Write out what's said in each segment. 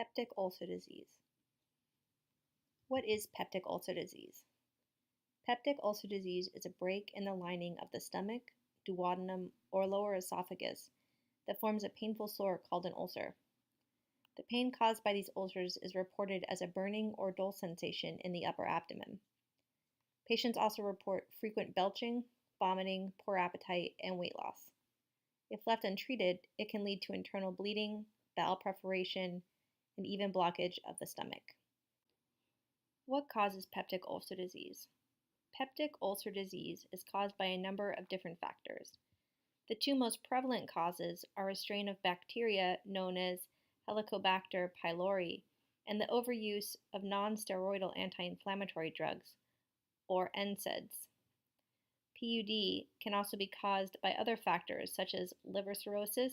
Peptic ulcer disease. What is peptic ulcer disease? Peptic ulcer disease is a break in the lining of the stomach, duodenum, or lower esophagus that forms a painful sore called an ulcer. The pain caused by these ulcers is reported as a burning or dull sensation in the upper abdomen. Patients also report frequent belching, vomiting, poor appetite, and weight loss. If left untreated, it can lead to internal bleeding, bowel perforation, and even blockage of the stomach. What causes peptic ulcer disease? Peptic ulcer disease is caused by a number of different factors. The two most prevalent causes are a strain of bacteria known as Helicobacter pylori and the overuse of non-steroidal anti-inflammatory drugs, or NSAIDs. PUD can also be caused by other factors such as liver cirrhosis,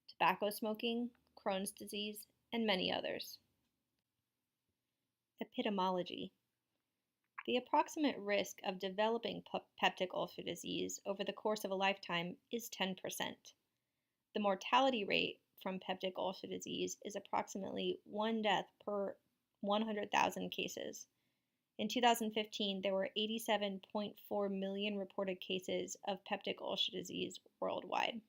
tobacco smoking, Crohn's disease, and many others. Epidemiology. The approximate risk of developing peptic ulcer disease over the course of a lifetime is 10%. The mortality rate from peptic ulcer disease is approximately 1 death per 100,000 cases. In 2015, there were 87.4 million reported cases of peptic ulcer disease worldwide.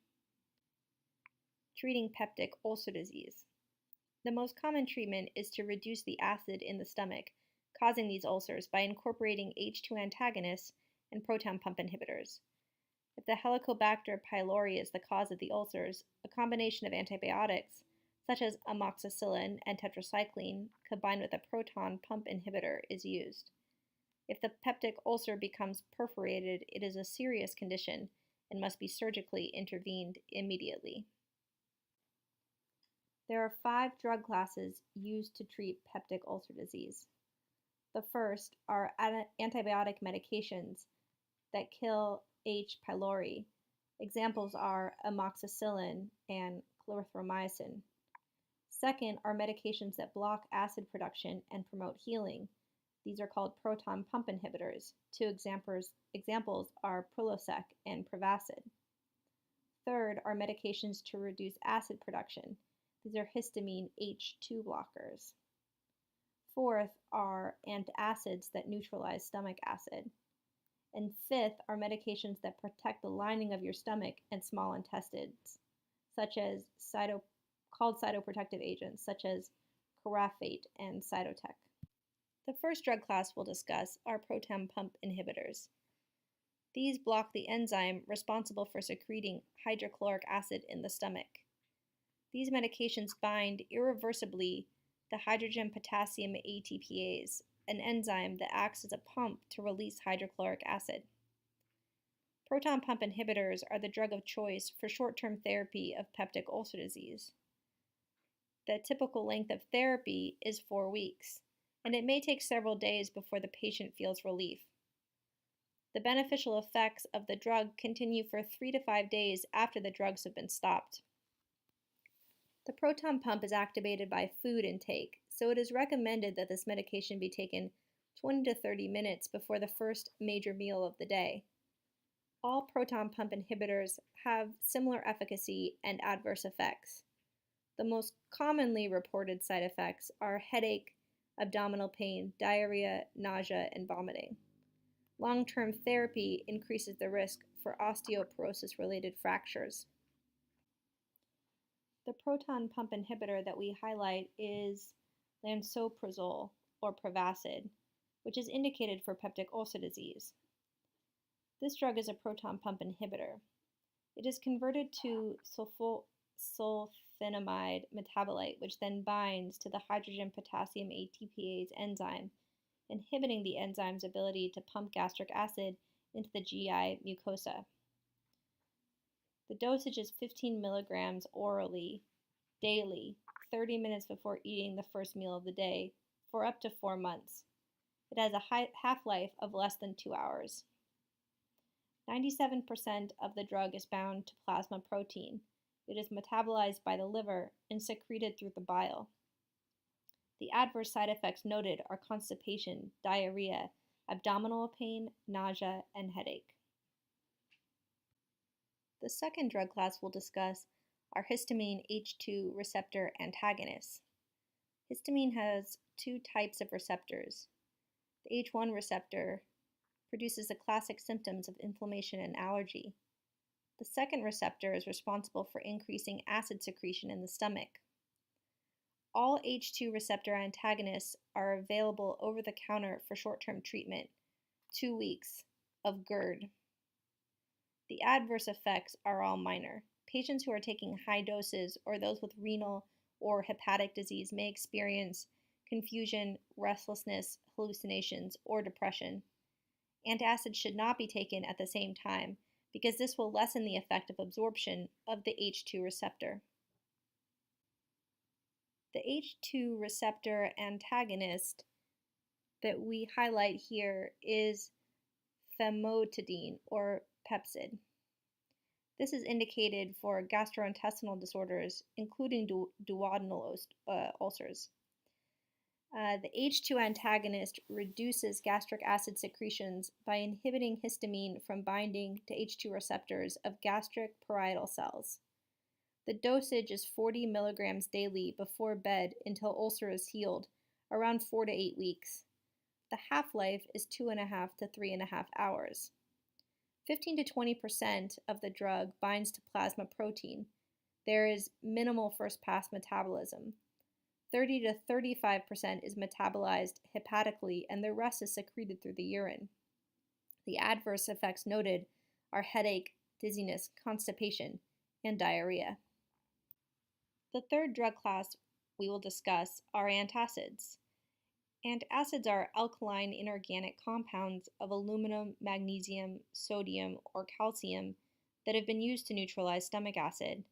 Treating peptic ulcer disease. The most common treatment is to reduce the acid in the stomach causing these ulcers by incorporating H2 antagonists and proton pump inhibitors. If the Helicobacter pylori is the cause of the ulcers, a combination of antibiotics, such as amoxicillin and tetracycline, combined with a proton pump inhibitor, is used. If the peptic ulcer becomes perforated, it is a serious condition and must be surgically intervened immediately. There are 5 drug classes used to treat peptic ulcer disease. The first are antibiotic medications that kill H. pylori. Examples are amoxicillin and clarithromycin. Second are medications that block acid production and promote healing. These are called proton pump inhibitors. 2 examples are Prilosec and Prevacid. Third are medications to reduce acid production. These are histamine H2 blockers. Fourth are antacids that neutralize stomach acid. And fifth are medications that protect the lining of your stomach and small intestines, such as cytoprotective agents such as Carafate and Cytotec. The first drug class we'll discuss are proton pump inhibitors. These block the enzyme responsible for secreting hydrochloric acid in the stomach. These medications bind irreversibly the hydrogen potassium ATPase, an enzyme that acts as a pump to release hydrochloric acid. Proton pump inhibitors are the drug of choice for short-term therapy of peptic ulcer disease. The typical length of therapy is 4 weeks, and it may take several days before the patient feels relief. The beneficial effects of the drug continue for 3 to 5 days after the drugs have been stopped. The proton pump is activated by food intake, so it is recommended that this medication be taken 20 to 30 minutes before the first major meal of the day. All proton pump inhibitors have similar efficacy and adverse effects. The most commonly reported side effects are headache, abdominal pain, diarrhea, nausea, and vomiting. Long-term therapy increases the risk for osteoporosis-related fractures. The proton pump inhibitor that we highlight is lansoprazole, or Prevacid, which is indicated for peptic ulcer disease. This drug is a proton pump inhibitor. It is converted to sulfonamide metabolite, which then binds to the hydrogen potassium ATPase enzyme, inhibiting the enzyme's ability to pump gastric acid into the GI mucosa. The dosage is 15 milligrams orally, daily, 30 minutes before eating the first meal of the day, for up to 4 months. It has a half-life of less than 2 hours. 97% of the drug is bound to plasma protein. It is metabolized by the liver and secreted through the bile. The adverse side effects noted are constipation, diarrhea, abdominal pain, nausea, and headache. The second drug class we'll discuss are histamine H2 receptor antagonists. Histamine has two types of receptors. The H1 receptor produces the classic symptoms of inflammation and allergy. The second receptor is responsible for increasing acid secretion in the stomach. All H2 receptor antagonists are available over the counter for short-term treatment, 2 weeks, of GERD. The adverse effects are all minor. Patients who are taking high doses or those with renal or hepatic disease may experience confusion, restlessness, hallucinations, or depression. Antacids should not be taken at the same time because this will lessen the effect of absorption of the H2 receptor. The H2 receptor antagonist that we highlight here is famotidine or Pepcid. This is indicated for gastrointestinal disorders, including duodenal ulcers. The H2 antagonist reduces gastric acid secretions by inhibiting histamine from binding to H2 receptors of gastric parietal cells. The dosage is 40 milligrams daily before bed until ulcer is healed, around 4 to 8 weeks. The half-life is 2.5 to 3.5 hours. 15 to 20% of the drug binds to plasma protein. There is minimal first-pass metabolism. 30 to 35% is metabolized hepatically, and the rest is secreted through the urine. The adverse effects noted are headache, dizziness, constipation, and diarrhea. The third drug class we will discuss are antacids. Antacids are alkaline inorganic compounds of aluminum, magnesium, sodium, or calcium that have been used to neutralize stomach acid.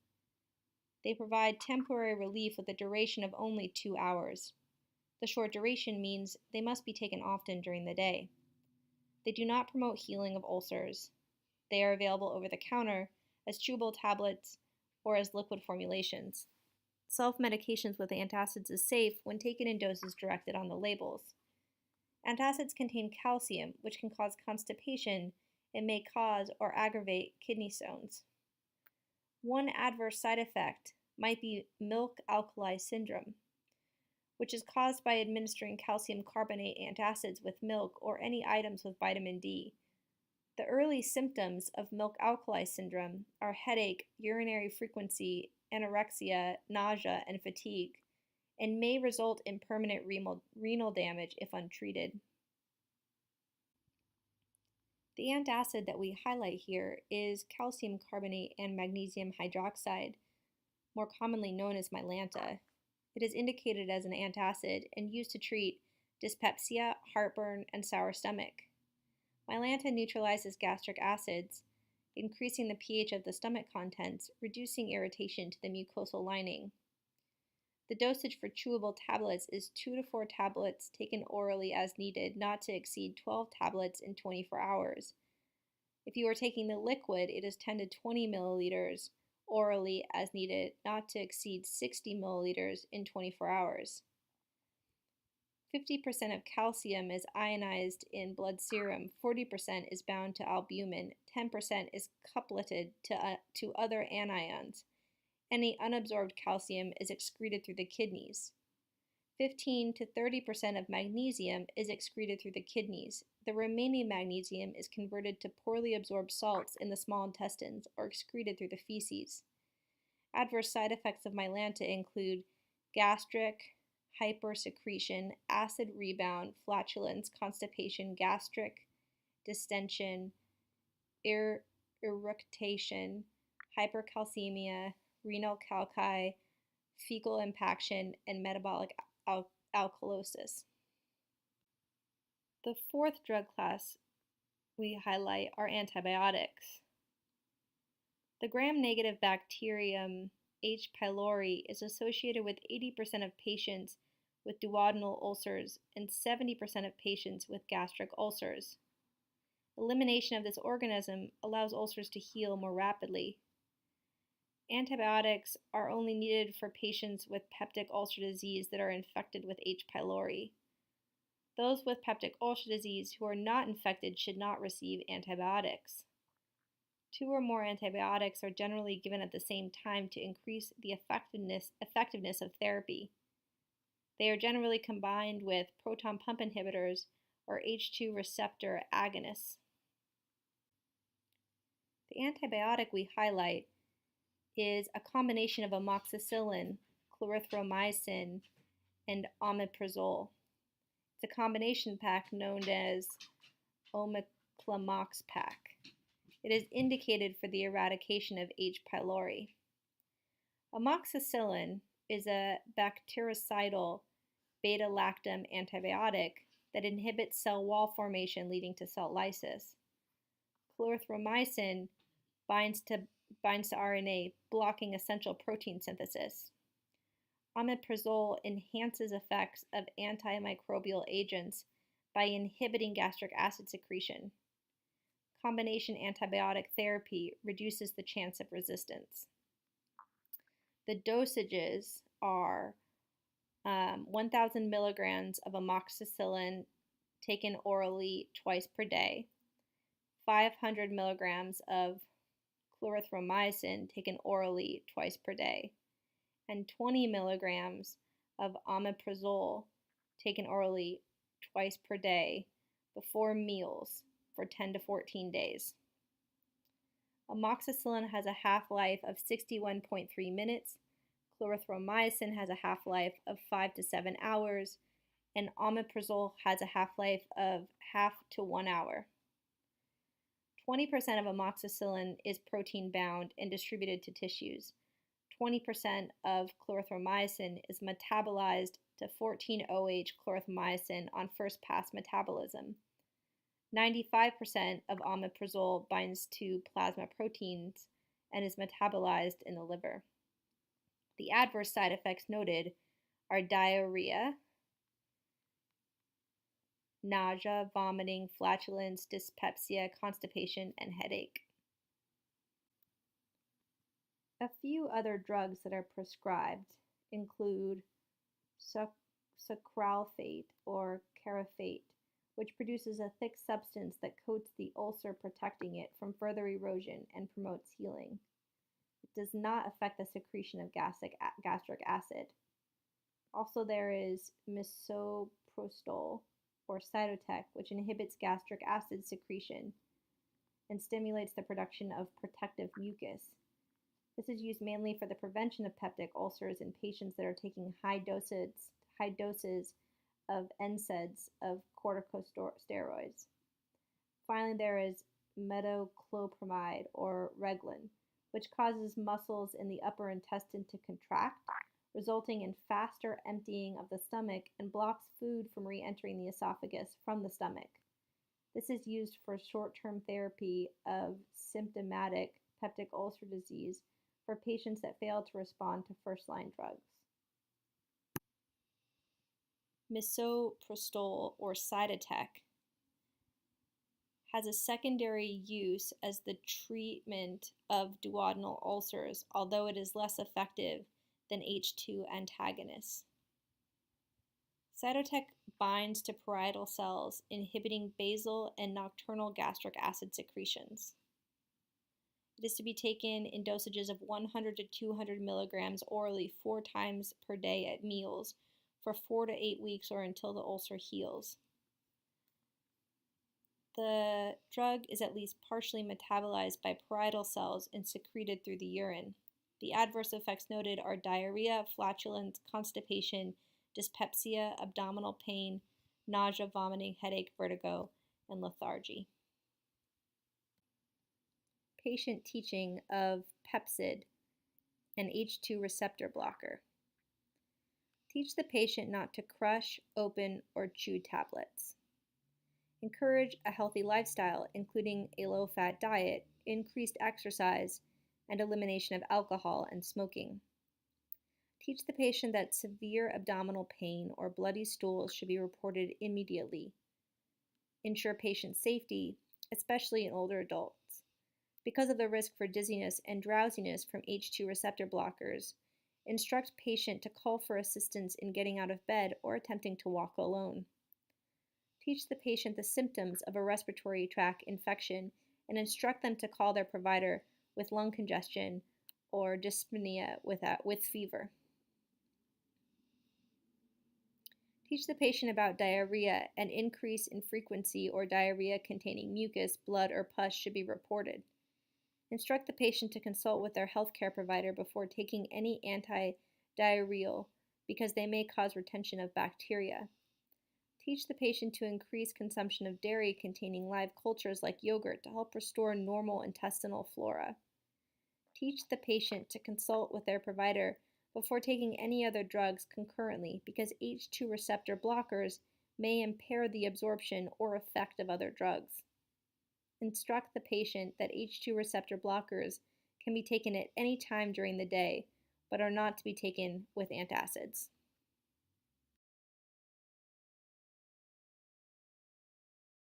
They provide temporary relief with a duration of only 2 hours. The short duration means they must be taken often during the day. They do not promote healing of ulcers. They are available over the counter as chewable tablets or as liquid formulations. Self-medications with antacids is safe when taken in doses directed on the labels. Antacids contain calcium, which can cause constipation and may cause or aggravate kidney stones. One adverse side effect might be milk alkali syndrome, which is caused by administering calcium carbonate antacids with milk or any items with vitamin D. The early symptoms of milk alkali syndrome are headache, urinary frequency, anorexia, nausea, and fatigue, and may result in permanent renal damage if untreated. The antacid that we highlight here is calcium carbonate and magnesium hydroxide, more commonly known as Mylanta. It is indicated as an antacid and used to treat dyspepsia, heartburn, and sour stomach. Mylanta neutralizes gastric acids, increasing the pH of the stomach contents, reducing irritation to the mucosal lining. The dosage for chewable tablets is 2 to 4 tablets taken orally as needed, not to exceed 12 tablets in 24 hours. If you are taking the liquid, it is 10 to 20 milliliters orally as needed, not to exceed 60 milliliters in 24 hours. 50% of calcium is ionized in blood serum, 40% is bound to albumin, 10% is coupleted to other anions. Any unabsorbed calcium is excreted through the kidneys. 15 to 30% of magnesium is excreted through the kidneys. The remaining magnesium is converted to poorly absorbed salts in the small intestines or excreted through the feces. Adverse side effects of Mylanta include gastric hypersecretion, acid rebound, flatulence, constipation, gastric distension, eructation, hypercalcemia, renal calci, fecal impaction, and metabolic alkalosis. The fourth drug class we highlight are antibiotics. The gram-negative bacterium H. pylori is associated with 80% of patients with duodenal ulcers and 70% of patients with gastric ulcers. Elimination of this organism allows ulcers to heal more rapidly. Antibiotics are only needed for patients with peptic ulcer disease that are infected with H. pylori. Those with peptic ulcer disease who are not infected should not receive antibiotics. 2 or more antibiotics are generally given at the same time to increase the effectiveness of therapy. They are generally combined with proton pump inhibitors or H2 receptor agonists. The antibiotic we highlight is a combination of amoxicillin, clarithromycin, and omeprazole. It's a combination pack known as Omeclamox pack. It is indicated for the eradication of H. pylori. Amoxicillin is a bactericidal beta-lactam antibiotic that inhibits cell wall formation leading to cell lysis. Clarithromycin binds to RNA, blocking essential protein synthesis. Omeprazole enhances effects of antimicrobial agents by inhibiting gastric acid secretion. Combination antibiotic therapy reduces the chance of resistance. The dosages are 1,000 milligrams of amoxicillin taken orally twice per day, 500 milligrams of clarithromycin taken orally twice per day, and 20 milligrams of omeprazole taken orally twice per day before meals for 10 to 14 days. Amoxicillin has a half-life of 61.3 minutes, clarithromycin has a half-life of 5 to 7 hours, and omeprazole has a half-life of half to 1 hour. 20% of amoxicillin is protein-bound and distributed to tissues. 20% of clarithromycin is metabolized to 14-OH clarithromycin on first-pass metabolism. 95% of omeprazole binds to plasma proteins and is metabolized in the liver. The adverse side effects noted are diarrhea, nausea, vomiting, flatulence, dyspepsia, constipation, and headache. A few other drugs that are prescribed include sucralfate or carafate, which produces a thick substance that coats the ulcer, protecting it from further erosion and promotes healing. It does not affect the secretion of gastric acid. Also, there is misoprostol or cytotec, which inhibits gastric acid secretion and stimulates the production of protective mucus. This is used mainly for the prevention of peptic ulcers in patients that are taking high doses of NSAIDs of corticosteroids. Finally, there is metoclopramide or Reglan, which causes muscles in the upper intestine to contract, resulting in faster emptying of the stomach and blocks food from re-entering the esophagus from the stomach. This is used for short-term therapy of symptomatic peptic ulcer disease for patients that fail to respond to first-line drugs. Misoprostol or cytotec has a secondary use as the treatment of duodenal ulcers, although it is less effective than H2 antagonists. Cytotec binds to parietal cells, inhibiting basal and nocturnal gastric acid secretions. It is to be taken in dosages of 100 to 200 milligrams orally 4 times per day at meals for 4 to 8 weeks or until the ulcer heals. The drug is at least partially metabolized by parietal cells and secreted through the urine. The adverse effects noted are diarrhea, flatulence, constipation, dyspepsia, abdominal pain, nausea, vomiting, headache, vertigo, and lethargy. Patient teaching of Pepcid, an H2 receptor blocker. Teach the patient not to crush, open, or chew tablets. Encourage a healthy lifestyle, including a low-fat diet, increased exercise, and elimination of alcohol and smoking. Teach the patient that severe abdominal pain or bloody stools should be reported immediately. Ensure patient safety, especially in older adults. Because of the risk for dizziness and drowsiness from H2 receptor blockers, instruct patient to call for assistance in getting out of bed or attempting to walk alone. Teach the patient the symptoms of a respiratory tract infection and instruct them to call their provider with lung congestion or dyspnea with fever. Teach the patient about diarrhea. An increase in frequency or diarrhea containing mucus, blood, or pus should be reported. Instruct the patient to consult with their healthcare provider before taking any anti-diarrheal because they may cause retention of bacteria. Teach the patient to increase consumption of dairy containing live cultures like yogurt to help restore normal intestinal flora. Teach the patient to consult with their provider before taking any other drugs concurrently because H2 receptor blockers may impair the absorption or effect of other drugs. Instruct the patient that H2 receptor blockers can be taken at any time during the day, but are not to be taken with antacids.